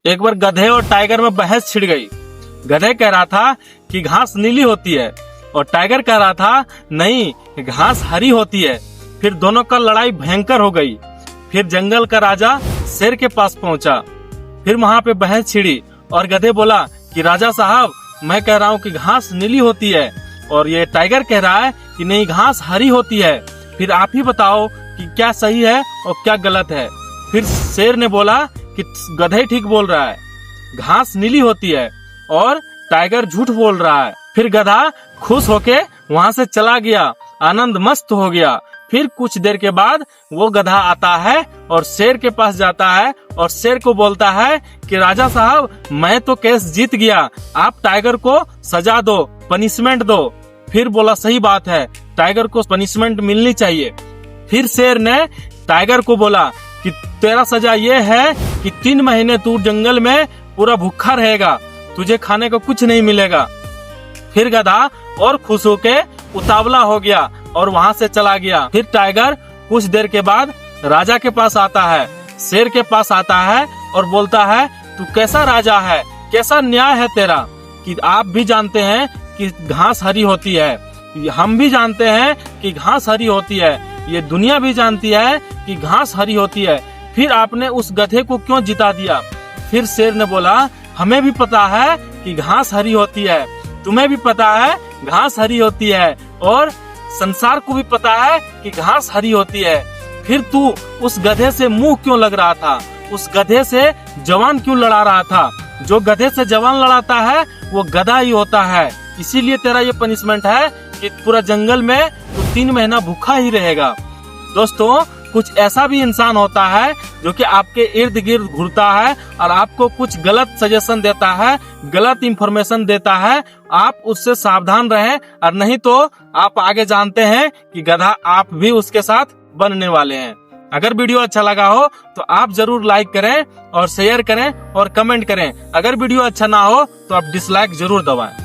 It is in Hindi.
एक बार गधे और टाइगर में बहस छिड़ गई। गधे कह रहा था कि घास नीली होती है और टाइगर कह रहा था नहीं, घास हरी होती है। फिर दोनों का लड़ाई भयंकर हो गई। फिर जंगल का राजा शेर के पास पहुंचा। फिर वहां पे बहस छिड़ी और गधे बोला कि राजा साहब, मैं कह रहा हूँ कि घास नीली होती है और ये टाइगर कह रहा है कि नहीं, घास हरी होती है। फिर आप ही बताओ कि क्या सही है और क्या गलत है। फिर शेर ने बोला कि गधे ठीक बोल रहा है, घास नीली होती है और टाइगर झूठ बोल रहा है। फिर गधा खुश होके वहां से चला गया, आनंद मस्त हो गया। फिर कुछ देर के बाद वो गधा आता है और शेर के पास जाता है और शेर को बोलता है कि राजा साहब, मैं तो केस जीत गया, आप टाइगर को सजा दो, पनिशमेंट दो। फिर बोला सही बात है, टाइगर को पनिशमेंट मिलनी चाहिए। फिर शेर ने टाइगर को बोला कि तेरा सजा ये है कि 3 महीने तू जंगल में पूरा भूखा रहेगा, तुझे खाने को कुछ नहीं मिलेगा। फिर गधा और खुश होके उतावला हो गया और वहां से चला गया। फिर टाइगर कुछ देर के बाद राजा के पास आता है, शेर के पास आता है और बोलता है, तू कैसा राजा है, कैसा न्याय है तेरा कि आप भी जानते हैं कि घास हरी होती है, हम भी जानते हैं कि घास हरी होती है, ये दुनिया भी जानती है कि घास हरी होती है, फिर आपने उस गधे को क्यों जिता दिया। फिर शेर ने बोला, हमें भी पता है कि घास हरी होती है, तुम्हें भी पता है घास हरी होती है और संसार को भी पता है कि घास हरी होती है। फिर तू उस गधे से मुंह क्यों लग रहा था, उस गधे से जवान क्यों लड़ा रहा था। जो गधे से जवान लड़ाता है वो गधा ही होता है, इसीलिए तेरा ये पनिशमेंट है कि पूरा जंगल में तू 3 महीना भूखा ही रहेगा। दोस्तों, कुछ ऐसा भी इंसान होता है जो कि आपके इर्द गिर्द घूरता है और आपको कुछ गलत सजेशन देता है, गलत इंफॉर्मेशन देता है। आप उससे सावधान रहें और नहीं तो आप आगे जानते हैं कि गधा आप भी उसके साथ बनने वाले हैं। अगर वीडियो अच्छा लगा हो तो आप जरूर लाइक करें और शेयर करें और कमेंट करें। अगर वीडियो अच्छा ना हो तो आप डिसलाइक जरूर दबाएं।